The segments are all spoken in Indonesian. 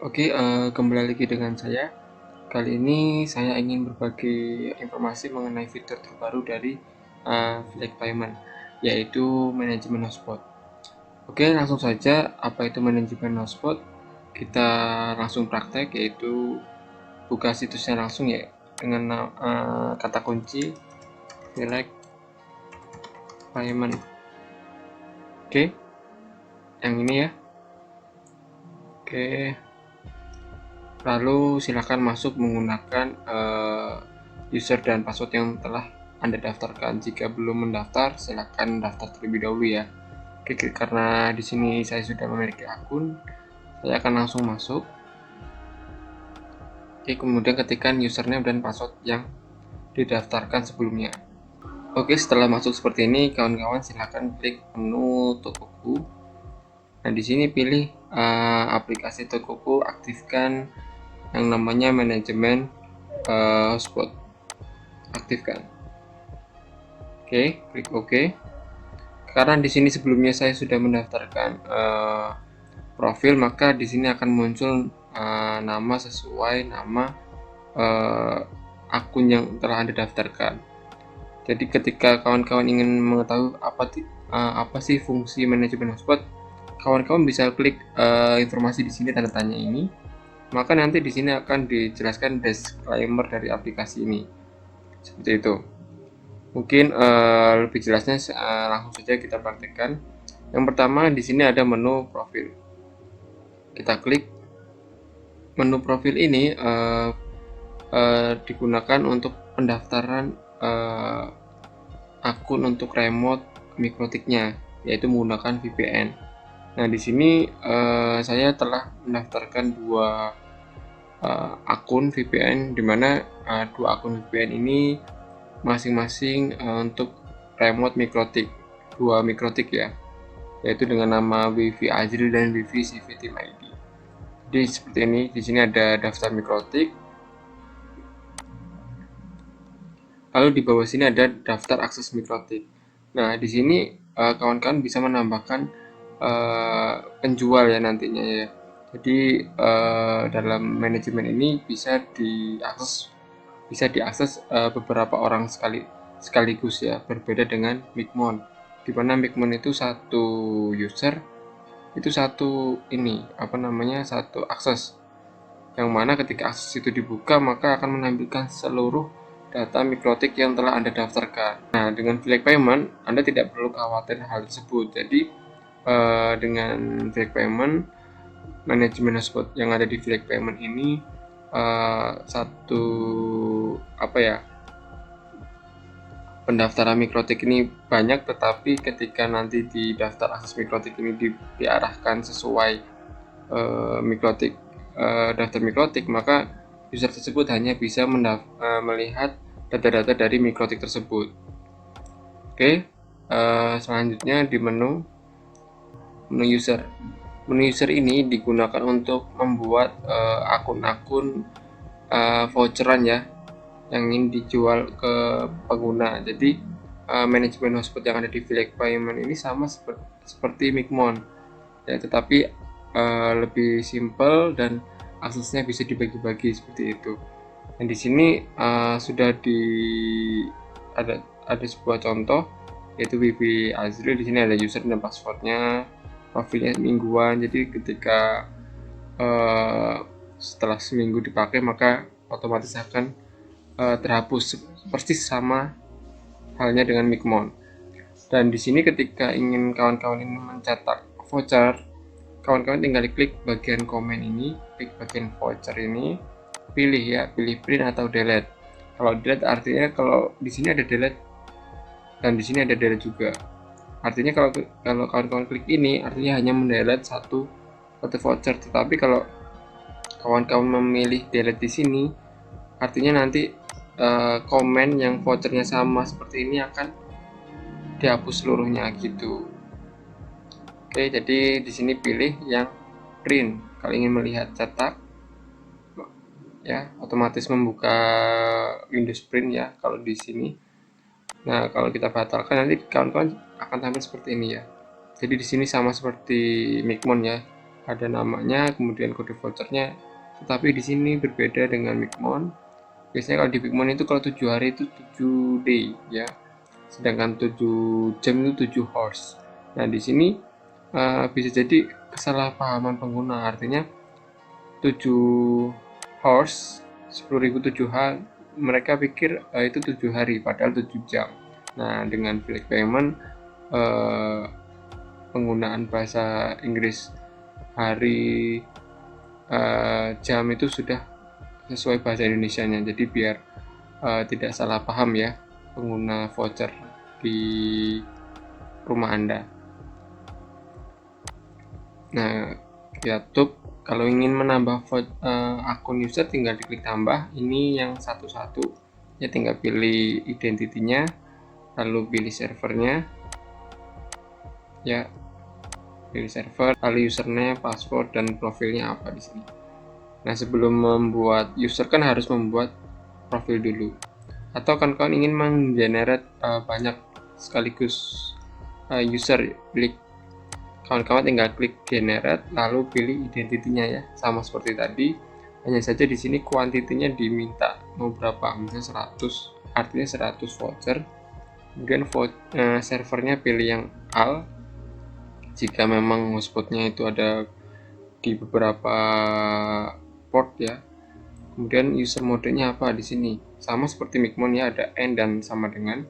Oke, kembali lagi dengan saya. Kali ini saya ingin berbagi informasi mengenai fitur terbaru dari Flex Payment, yaitu manajemen hotspot. Oke, langsung saja, apa itu manajemen hotspot? Kita langsung praktek, yaitu buka situsnya langsung ya, dengan kata kunci Flex Payment. Oke, yang ini ya. Oke, lalu silakan masuk menggunakan user dan password yang telah Anda daftarkan. Jika belum mendaftar, silakan daftar terlebih dahulu ya. Oke, karena di sini saya sudah memiliki akun, saya akan langsung masuk. Oke, kemudian ketikkan username dan password yang didaftarkan sebelumnya. Oke, setelah masuk seperti ini, kawan-kawan silakan klik menu Tokoku. Nah, di sini pilih aplikasi Tokoku, aktifkan yang namanya manajemen hotspot. Aktifkan. Oke, klik OK. Karena di sini sebelumnya saya sudah mendaftarkan profil, maka di sini akan muncul nama sesuai nama akun yang telah Anda daftarkan. Jadi ketika kawan-kawan ingin mengetahui apa sih fungsi manajemen hotspot, kawan-kawan bisa klik informasi di sini tanda tanya ini. Maka nanti di sini akan dijelaskan disclaimer dari aplikasi ini. Seperti itu. Mungkin lebih jelasnya langsung saja kita praktekkan. Yang pertama di sini ada menu profil. Kita klik menu profil ini digunakan untuk pendaftaran akun untuk remote mikrotiknya, yaitu menggunakan VPN. Nah, di sini saya telah mendaftarkan dua akun VPN, di mana dua akun VPN ini masing-masing untuk remote mikrotik, dua mikrotik ya, yaitu dengan nama Wifi Azril dan Wifi CV Team ID. Jadi seperti ini, di sini ada daftar mikrotik. Lalu di bawah sini ada daftar akses mikrotik. Nah, di sini kawan-kawan bisa menambahkan penjual ya nantinya ya. Jadi dalam manajemen ini bisa diakses beberapa orang sekaligus ya, berbeda dengan Micmon. Di mana Micmon itu satu user itu satu satu akses, yang mana ketika akses itu dibuka maka akan menampilkan seluruh data mikrotik yang telah Anda daftarkan. Nah, dengan Flex Payment Anda tidak perlu khawatir hal tersebut. Jadi dengan Flex Payment, manajemen hotspot yang ada di Flex Payment ini pendaftaran mikrotik ini banyak, tetapi ketika nanti di daftar akses mikrotik ini diarahkan sesuai daftar mikrotik, maka user tersebut hanya bisa melihat data-data dari mikrotik tersebut. Oke, selanjutnya di menu user. Menu user ini digunakan untuk membuat akun-akun voucheran ya, yang ingin dijual ke pengguna. Jadi manajemen hotspot yang ada di Flex Payment ini sama seperti Micmon ya, tetapi lebih simple dan aksesnya bisa dibagi-bagi seperti itu. Dan di sini sudah ada sebuah contoh, yaitu Wifi Azril. Di sini ada user dan passwordnya, profilnya mingguan. Jadi ketika setelah seminggu dipakai maka otomatis akan terhapus, persis sama halnya dengan Micmon. Dan di sini ketika ingin kawan-kawan ini mencetak voucher, kawan-kawan tinggal klik bagian komen ini, klik bagian voucher ini, pilih print atau delete. Kalau delete artinya kalau di sini ada delete dan di sini ada delete juga. Artinya kalau kawan-kawan klik ini artinya hanya mendelete satu voucher. Tetapi kalau kawan-kawan memilih delete di sini, artinya nanti komen yang vouchernya sama seperti ini akan dihapus seluruhnya gitu. Oke, jadi di sini pilih yang print kalau ingin melihat cetak ya, otomatis membuka Windows Print ya kalau di sini. Nah, kalau kita batalkan nanti kawan-kawan akan tampil seperti ini ya. Jadi di sini sama seperti Micmon ya. ada namanya, kemudian kode vouchernya. Tetapi di sini berbeda dengan Micmon. Biasanya kalau di Micmon itu kalau 7 hari itu 7 day ya, sedangkan 7 jam itu 7 hours. Nah di sini bisa jadi kesalahpahaman pengguna, artinya 7 hours 10.007H, mereka pikir itu 7 hari padahal 7 jam. Nah dengan Flex Payment penggunaan bahasa Inggris hari, jam itu sudah sesuai bahasa Indonesianya, jadi biar tidak salah paham ya pengguna voucher di rumah Anda. Nah, YouTube kalau ingin menambah akun user tinggal diklik tambah, ini yang satu-satu ya, tinggal pilih identitinya, lalu pilih servernya ya, pilih server, lalu username, password, dan profilnya apa di sini. Nah sebelum membuat user kan harus membuat profil dulu, atau kan kalian ingin menggenerate banyak sekaligus user, klik kawan-kawan tinggal klik generate lalu pilih identitinya ya, sama seperti tadi, hanya saja di sini kuantitinya diminta mau berapa, misalnya 100, artinya 100 voucher. Kemudian servernya pilih yang AL jika memang hotspotnya itu ada di beberapa port ya. Kemudian user modenya apa di sini, sama seperti Micmon ya, ada N dan sama dengan,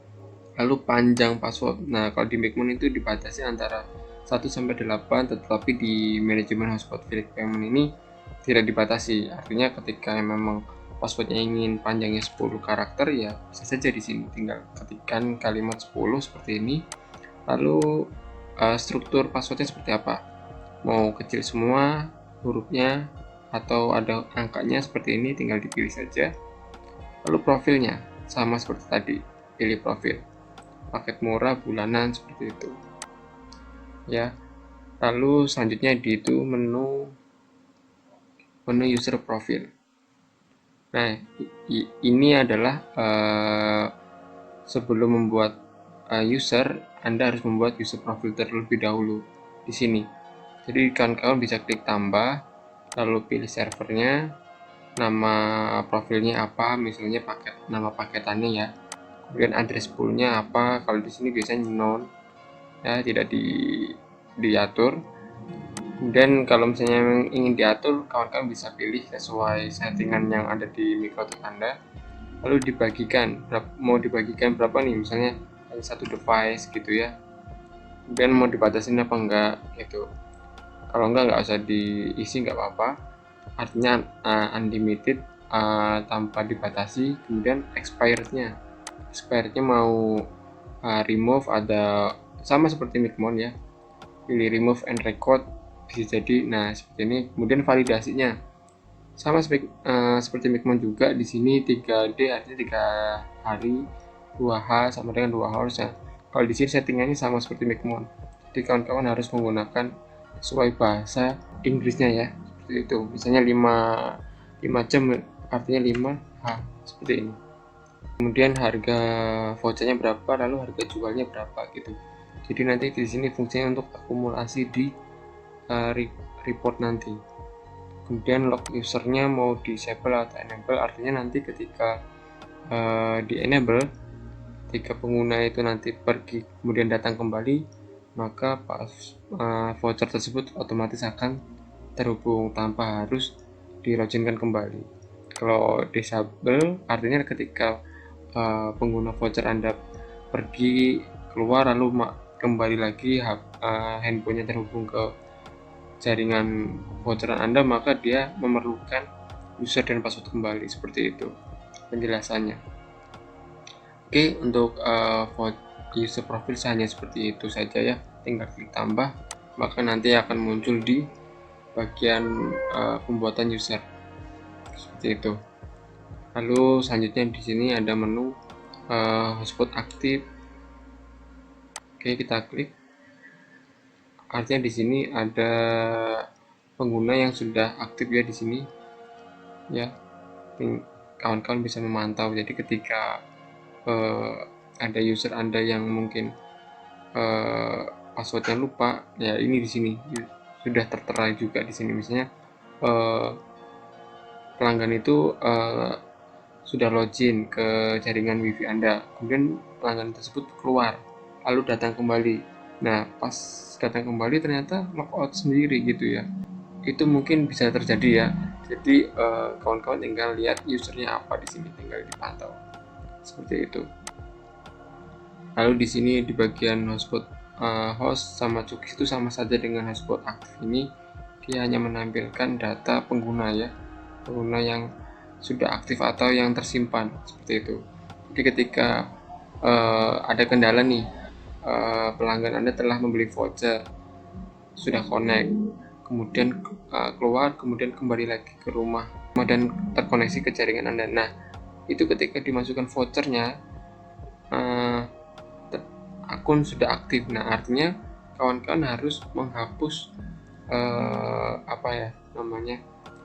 lalu panjang password. Nah kalau di Micmon itu dibatasi antara 1 sampai 8, tetapi di manajemen hotspot Flex Payment ini tidak dibatasi, artinya ketika memang passwordnya ingin panjangnya 10 karakter ya bisa saja di sini tinggal ketikkan kalimat 10 seperti ini. Lalu struktur passwordnya seperti apa, mau kecil semua hurufnya atau ada angkanya seperti ini, tinggal dipilih saja. Lalu profilnya sama seperti tadi, pilih profil, paket murah, bulanan, seperti itu ya. Lalu selanjutnya di itu menu user profil. Nah ini adalah sebelum membuat user, Anda harus membuat user profil terlebih dahulu di sini. Jadi kawan-kawan bisa klik tambah, lalu pilih servernya, nama profilnya apa, misalnya nama paketannya ya, kemudian address poolnya apa, kalau di sini biasanya non ya, tidak diatur. Kemudian kalau misalnya ingin diatur, kawan-kawan bisa pilih sesuai settingan yang ada di microtik Anda, lalu dibagikan, mau dibagikan berapa nih, misalnya satu device gitu ya, kemudian mau dibatasin apa enggak gitu. Kalau nggak usah diisi, nggak apa-apa, artinya unlimited tanpa dibatasi. Kemudian expirednya mau remove, ada sama seperti Micmon ya, pilih remove and record bisa jadi. Nah seperti ini. Kemudian validasinya sama seperti Micmon juga, di sini 3D artinya 3 hari, 2H sama dengan 2 hours ya. Kalau di sini settingannya sama seperti Micmon, jadi kawan-kawan harus menggunakan sesuai bahasa Inggrisnya ya, seperti itu. Misalnya 5 jam artinya 5H seperti ini. Kemudian harga vouchernya berapa, lalu harga jualnya berapa gitu. Jadi nanti di sini fungsinya untuk akumulasi di report nanti. Kemudian log usernya mau disable atau enable, artinya nanti ketika di enable, ketika pengguna itu nanti pergi kemudian datang kembali, maka voucher tersebut otomatis akan terhubung tanpa harus diloginkan kembali. Kalau disable artinya ketika pengguna voucher Anda pergi keluar lalu kembali lagi, handphonenya terhubung ke jaringan voucheran Anda, maka dia memerlukan user dan password kembali, seperti itu penjelasannya. Oke, untuk user profil hanya seperti itu saja ya, tinggal klik tambah, maka nanti akan muncul di bagian pembuatan user seperti itu. Lalu selanjutnya di sini ada menu hotspot aktif. Oke, kita klik. Artinya di sini ada pengguna yang sudah aktif ya di sini ya. Kawan-kawan bisa memantau. Jadi ketika ada user Anda yang mungkin passwordnya lupa ya, ini di sini sudah tertera juga di sini. Misalnya pelanggan itu sudah login ke jaringan WiFi Anda, kemudian pelanggan tersebut keluar, lalu datang kembali. Nah, pas datang kembali ternyata logout sendiri gitu ya. Itu mungkin bisa terjadi ya. Jadi kawan-kawan tinggal lihat usernya apa di sini, tinggal dipantau. Seperti itu. Lalu di sini di bagian hotspot host sama cookies itu sama saja dengan hotspot aktif ini, dia hanya menampilkan data pengguna ya, pengguna yang sudah aktif atau yang tersimpan seperti itu. Jadi ketika ada kendala nih, pelanggan Anda telah membeli voucher, sudah connect, kemudian keluar, kemudian kembali lagi ke rumah dan terkoneksi ke jaringan Anda. Nah, itu ketika dimasukkan vouchernya, akun sudah aktif. Nah, artinya kawan-kawan harus menghapus apa ya namanya,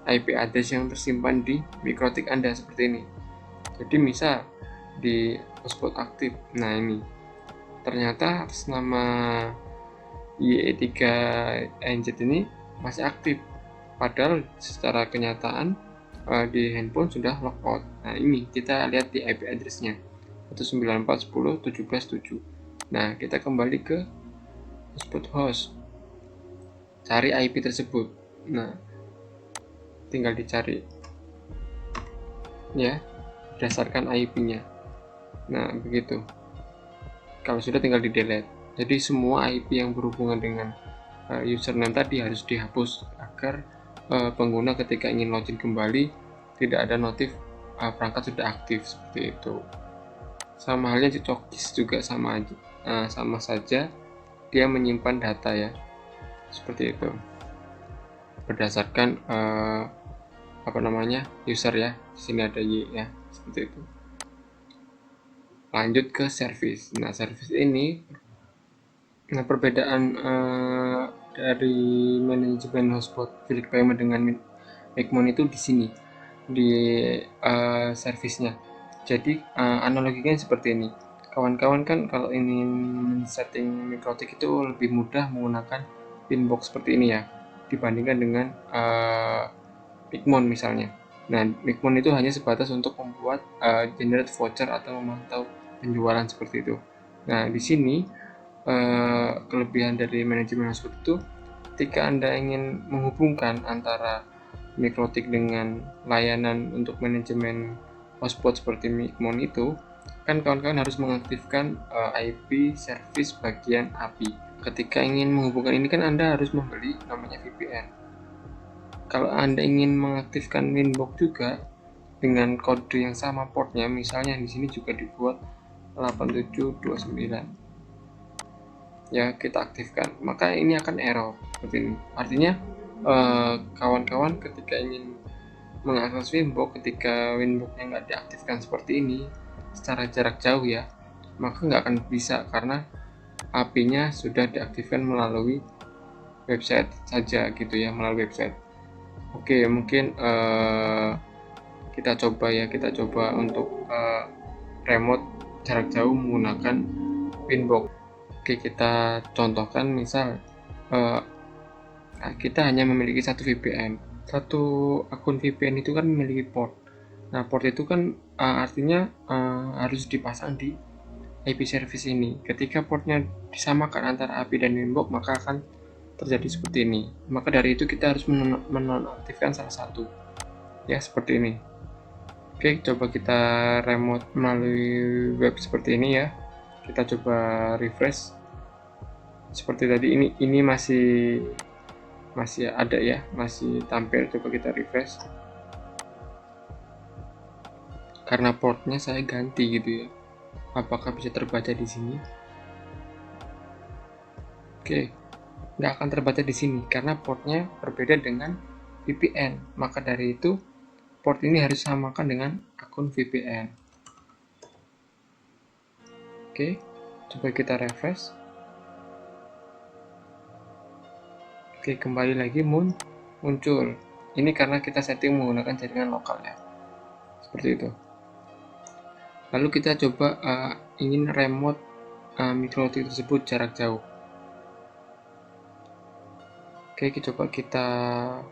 IP address yang tersimpan di mikrotik Anda seperti ini. Jadi misal di hotspot aktif, nah ini ternyata atas nama YE3NZ ini masih aktif, padahal secara kenyataan di handphone sudah logout. Nah, ini kita lihat di IP address-nya 194.10.17.7. Nah, kita kembali ke hotspot host, cari IP tersebut. Nah, tinggal dicari ya berdasarkan IP-nya. Nah, begitu. Kalau sudah tinggal di delete. Jadi semua IP yang berhubungan dengan username tadi harus dihapus agar pengguna ketika ingin login kembali tidak ada notif perangkat sudah aktif seperti itu. Sama halnya di cookies juga sama saja, dia menyimpan data ya seperti itu berdasarkan apa namanya user ya. Di sini ada Y ya seperti itu. Lanjut ke service. Nah, service ini, nah perbedaan dari manajemen hotspot Philips Payment dengan Micmon itu di sini di servisnya. Jadi analoginya seperti ini. Kawan-kawan kan kalau ingin setting mikrotik itu lebih mudah menggunakan pinbox seperti ini ya, dibandingkan dengan Micmon misalnya. Nah, Micmon itu hanya sebatas untuk membuat generate voucher atau memantau penjualan seperti itu. Nah, di sini kelebihan dari manajemen hotspot itu, ketika Anda ingin menghubungkan antara mikrotik dengan layanan untuk manajemen hotspot seperti Micmon itu, kan kawan-kawan harus mengaktifkan IP service bagian API. Ketika ingin menghubungkan ini kan Anda harus membeli namanya VPN. Kalau Anda ingin mengaktifkan Winbox juga dengan kode yang sama portnya, misalnya di sini juga dibuat 8729. Ya, kita aktifkan, maka ini akan error seperti ini. Artinya kawan-kawan ketika ingin mengakses Winbox, ketika Winbox-nya nggak diaktifkan seperti ini secara jarak jauh ya, maka nggak akan bisa karena API-nya sudah diaktifkan melalui website saja gitu ya, melalui website. Oke, mungkin kita coba untuk remote jarak jauh menggunakan Winbox. Oke, kita contohkan misal kita hanya memiliki satu VPN. Satu akun VPN itu kan memiliki port. Nah, port itu kan artinya harus dipasang di IP service ini. Ketika portnya disamakan antara API dan Winbox, maka akan terjadi seperti ini. Maka dari itu kita harus menonaktifkan salah satu. Ya, seperti ini. Oke, coba kita remote melalui web seperti ini ya. Kita coba refresh. Seperti tadi, ini masih ada ya, masih tampil. Coba kita refresh. Karena portnya saya ganti gitu ya. Apakah bisa terbaca di sini? Oke, nggak akan terbaca di sini karena portnya berbeda dengan VPN. Maka dari itu port ini harus samakan dengan akun VPN. Oke, coba kita refresh. Oke, kembali lagi muncul. Ini karena kita setting menggunakan jaringan lokal ya, seperti itu. Lalu kita coba ingin remote mikrotik tersebut jarak jauh. Oke, coba kita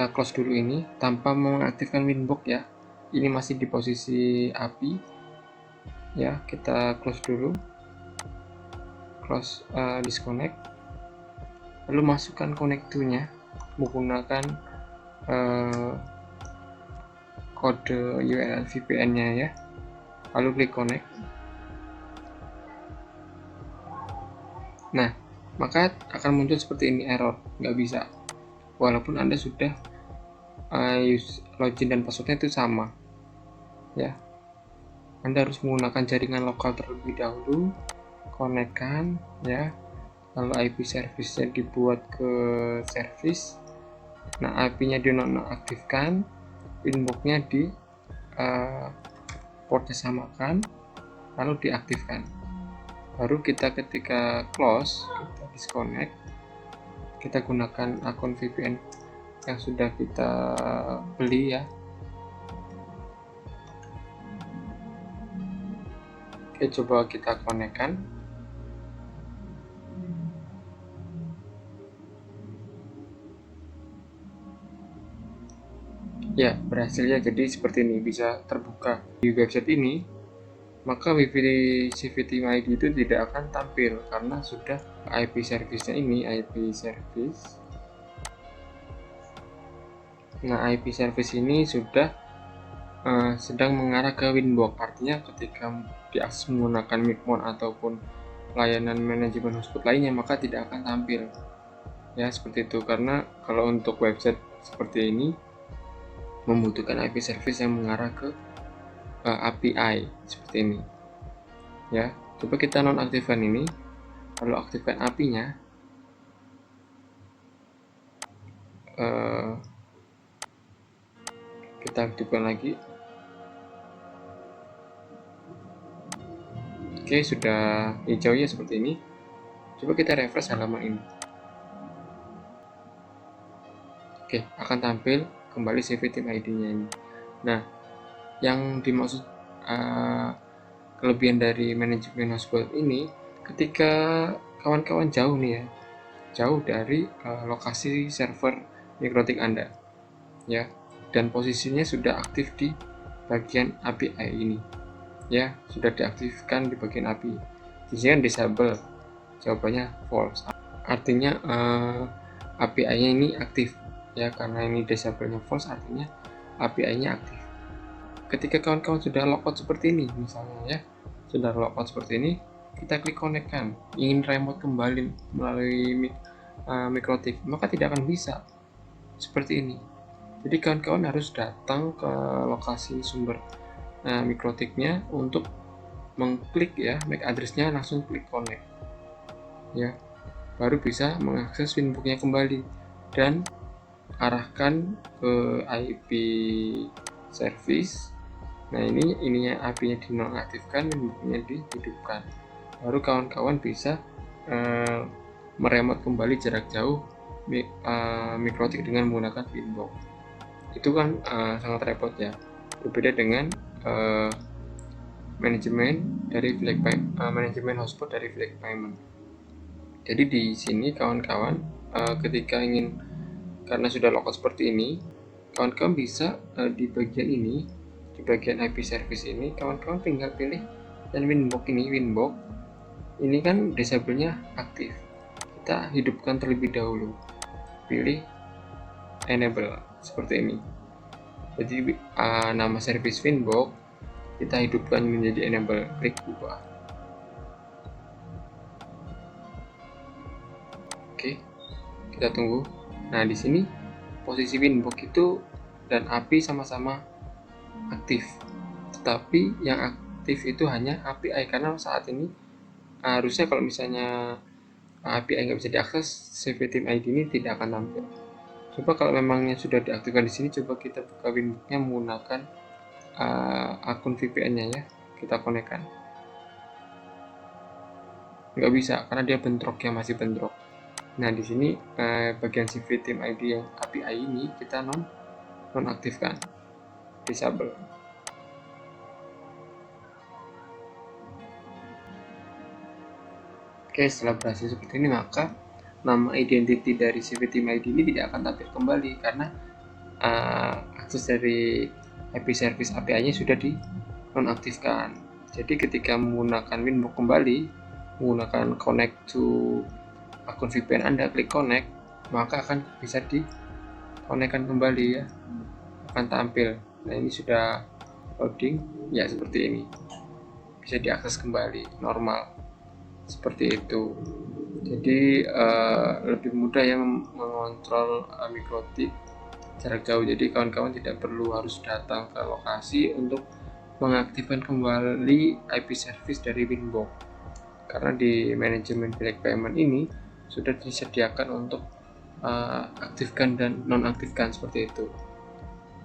close dulu ini tanpa mengaktifkan Winbox ya. Ini masih di posisi API ya. Kita close dulu, close, disconnect, lalu masukkan connect to-nya menggunakan kode URL VPN-nya ya, lalu klik connect. Nah, maka akan muncul seperti ini, error, nggak bisa, walaupun Anda sudah login dan passwordnya itu sama ya. Anda harus menggunakan jaringan lokal terlebih dahulu, konekkan ya, lalu IP service-nya dibuat ke service. Nah, IP-nya dinonaktifkan, Winbox-nya di portnya samakan, lalu diaktifkan. Baru kita ketika close, kita disconnect, kita gunakan akun VPN yang sudah kita beli ya. Oke, coba kita konekkan. Ya, berhasil ya. Jadi seperti ini bisa terbuka di website ini, maka WiFi CVT ID itu tidak akan tampil karena sudah IP service-nya ini, IP service. Nah, IP service ini sudah sedang mengarah ke Winbox, artinya ketika diakses menggunakan Micmon ataupun layanan manajemen hotspot lainnya, maka tidak akan tampil ya, seperti itu. Karena kalau untuk website seperti ini membutuhkan IP service yang mengarah ke API seperti ini ya. Coba kita nonaktifkan ini, lalu aktifkan API-nya. Kita aktifkan lagi. Oke, sudah hijau ya seperti ini. Coba kita refresh halaman ini. Oke, akan tampil kembali CVT ID-nya ini. Nah, yang dimaksud kelebihan dari manajemen hotspot ini, ketika kawan-kawan jauh nih ya, jauh dari lokasi server mikrotik Anda ya, dan posisinya sudah aktif di bagian API ini ya, sudah diaktifkan di bagian API. Di sini kan disable, jawabannya false, artinya API-nya ini aktif ya. Karena ini disable-nya false, artinya API-nya aktif. Ketika kawan-kawan sudah logout seperti ini misalnya ya, sudah logout seperti ini, kita klik konekkan, ingin remote kembali melalui mikrotik, maka tidak akan bisa seperti ini. Jadi kawan-kawan harus datang ke lokasi sumber mikrotiknya untuk mengklik ya, MAC address-nya, langsung klik connect ya, baru bisa mengakses Winbox-nya kembali dan arahkan ke IP service. Nah, ininya IP-nya dinonaktifkan, Winbox-nya dihidupkan, baru kawan-kawan bisa meremote kembali jarak jauh mikrotik dengan menggunakan Winbox. Itu kan sangat repot ya, berbeda dengan manajemen hotspot dari Flag Payment. Jadi di sini kawan-kawan ketika ingin, karena sudah logout seperti ini, kawan-kawan bisa di bagian ini, di bagian IP service ini, kawan-kawan tinggal pilih dan Winbox ini kan disable-nya aktif, kita hidupkan terlebih dahulu, pilih enable seperti ini. Jadi nama service Winbox kita hidupkan menjadi enable, klik ubah. Oke, kita tunggu. Nah, di sini posisi Winbox itu dan API sama-sama aktif, tetapi yang aktif itu hanya API, karena saat ini harusnya kalau misalnya API nggak bisa diakses, CVT ID ini tidak akan tampil. Coba kalau memangnya sudah diaktifkan di sini, coba kita buka Winbox-nya menggunakan akun VPN-nya ya, kita konekkan. Nggak bisa karena dia bentrok ya, masih bentrok. Nah, di sini bagian CVT ID yang API ini kita nonaktifkan, disable. Oke, setelah berhasil seperti ini, maka nama identity dari CVTIM ID ini tidak akan tampil kembali karena akses dari IP service API-nya sudah dinonaktifkan. Jadi ketika menggunakan Winbox kembali, menggunakan connect to akun VPN Anda, klik connect, maka akan bisa dikonekkan kembali ya, akan tampil. Nah ini sudah loading ya, seperti ini, bisa diakses kembali normal seperti itu. Jadi lebih mudah ya mengontrol mikrotik jarak jauh. Jadi kawan-kawan tidak perlu harus datang ke lokasi untuk mengaktifkan kembali IP service dari Winbox, karena di manajemen bilik payment ini sudah disediakan untuk aktifkan dan nonaktifkan seperti itu.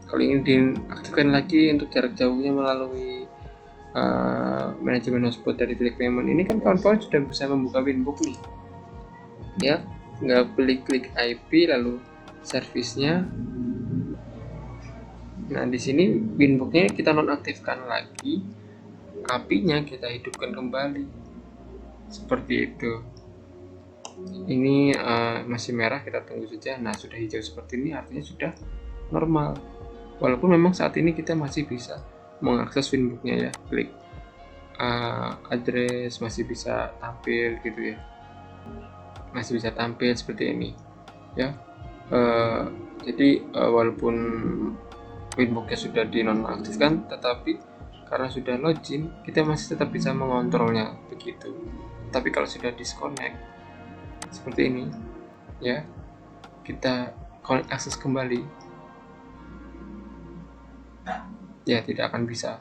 Kalau ingin diaktifkan lagi untuk jarak jauhnya melalui manajemen hotspot dari bilik payment ini, kan kawan-kawan sudah bisa membuka Winbox nih ya, nggak klik IP lalu servisnya. Nah di sini Winbox-nya kita nonaktifkan lagi, API-nya kita hidupkan kembali seperti itu. Ini masih merah, kita tunggu saja. Nah sudah hijau seperti ini artinya sudah normal, walaupun memang saat ini kita masih bisa mengakses Winbox-nya ya, klik address masih bisa tampil gitu ya, masih bisa tampil seperti ini ya. Jadi walaupun Winbox-nya sudah dinonaktifkan, tetapi karena sudah login kita masih tetap bisa mengontrolnya begitu. Tapi kalau sudah disconnect seperti ini ya, kita akses kembali ya tidak akan bisa,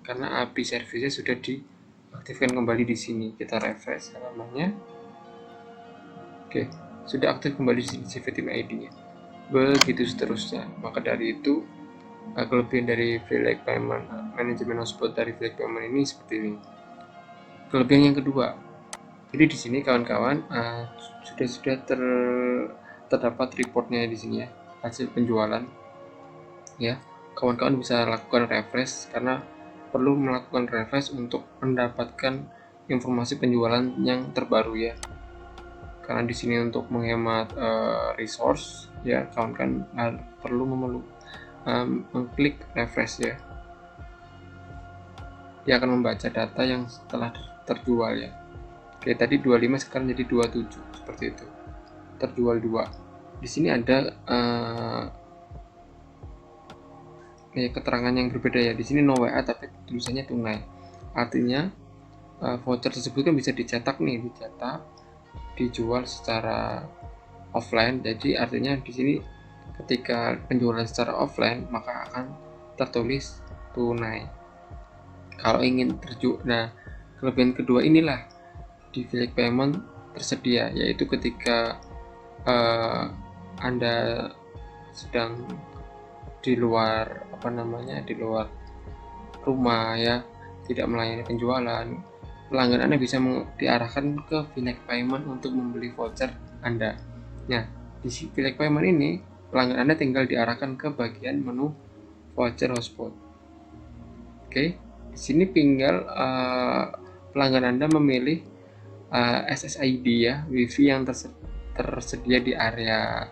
karena API service-nya sudah diaktifkan kembali di sini. Kita refresh halamannya. Oke, sudah aktif kembali di sini CVTIM ID-nya. Begitu seterusnya. Maka dari itu kelebihan dari bilik payment, manajemen hotspot dari bilik payment ini seperti ini. Kelebihan yang kedua, jadi di sini kawan-kawan sudah terdapat reportnya di sini ya, hasil penjualan ya. Kawan-kawan bisa lakukan refresh, karena perlu melakukan refresh untuk mendapatkan informasi penjualan yang terbaru ya. Karena di sini untuk menghemat resource ya, kawan-kawan perlu mengklik refresh ya. Dia akan membaca data yang setelah terjual ya. Oke, tadi 25 sekarang jadi 27 seperti itu. Terjual 2. Di sini ada keterangan yang berbeda ya. Di sini no WA tapi tulisannya tunai. Artinya voucher tersebut kan bisa dicetak nih, dijual secara offline. Jadi artinya di sini ketika penjualan secara offline maka akan tertulis tunai. Kalau ingin nah kelebihan kedua inilah di bilik payment tersedia, yaitu ketika Anda sedang di luar di luar rumah ya, tidak melayani penjualan, pelanggan Anda bisa diarahkan ke bilik payment untuk membeli voucher Anda. Nah di bilik payment ini pelanggan Anda tinggal diarahkan ke bagian menu voucher hotspot. Oke, di sini tinggal pelanggan Anda memilih SSID ya, WiFi yang tersedia di area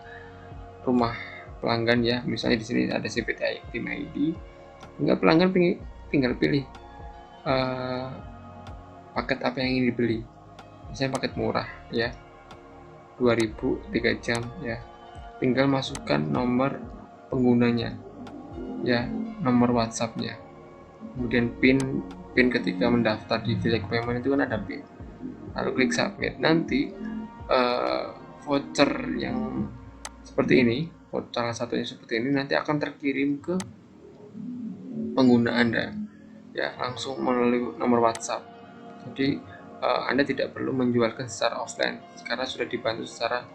rumah pelanggan ya. Misalnya di sini ada CVTIM ID, hingga pelanggan tinggal pilih paket apa yang ingin dibeli. Misalnya paket murah ya, 2000 3 jam ya. Tinggal masukkan nomor penggunanya ya, nomor WhatsApp-nya. Kemudian PIN ketika mendaftar di bilik payment itu kan ada PIN. Lalu klik submit. Nanti voucher yang seperti ini, salah satunya seperti ini, nanti akan terkirim ke pengguna Anda ya, langsung melalui nomor WhatsApp. Jadi Anda tidak perlu menjualkan secara offline karena sudah dibantu secara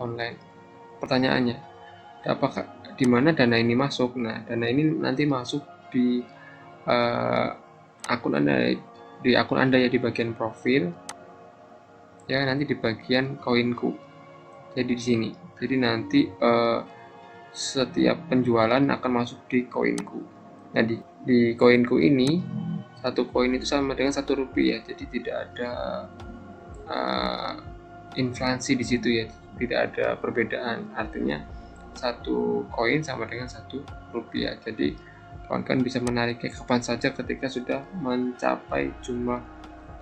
online. Pertanyaannya, apakah di mana dana ini masuk? Nah, dana ini nanti masuk di akun Anda ya, di bagian profil ya, nanti di bagian koinku. Jadi di sini. Jadi nanti setiap penjualan akan masuk di koinku. Nah di koinku ini, satu koin itu sama dengan 1 rupiah. Jadi tidak ada inflasi di situ ya, tidak ada perbedaan, artinya satu koin sama dengan satu rupiah. Jadi kawan-kawan bisa menariknya kapan saja ketika sudah mencapai jumlah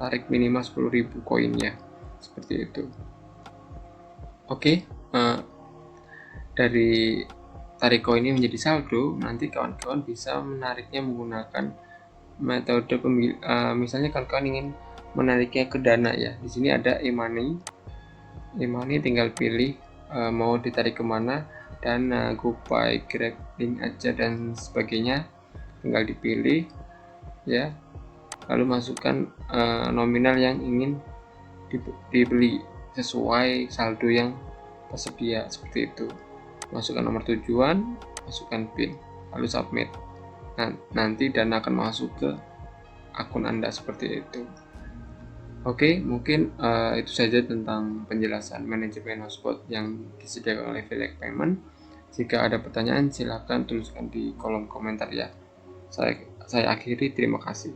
tarik minimal 10.000 koinnya, seperti itu. Oke, dari tarik koin ini menjadi saldo, nanti kawan-kawan bisa menariknya menggunakan metode misalnya kawan-kawan ingin menariknya ke Dana ya. Di sini ada e-money. E-money tinggal pilih mau ditarik kemana, Dana, GoPay, Grab, Link aja dan sebagainya, tinggal dipilih ya. Lalu masukkan nominal yang ingin dibeli sesuai saldo yang tersedia, seperti itu. Masukkan nomor tujuan, masukkan PIN, lalu submit. Nah, nanti dana akan masuk ke akun Anda, seperti itu. Oke, mungkin itu saja tentang penjelasan manajemen hotspot yang disediakan oleh Velek Payment. Jika ada pertanyaan, silakan tuliskan di kolom komentar ya. Saya akhiri, terima kasih.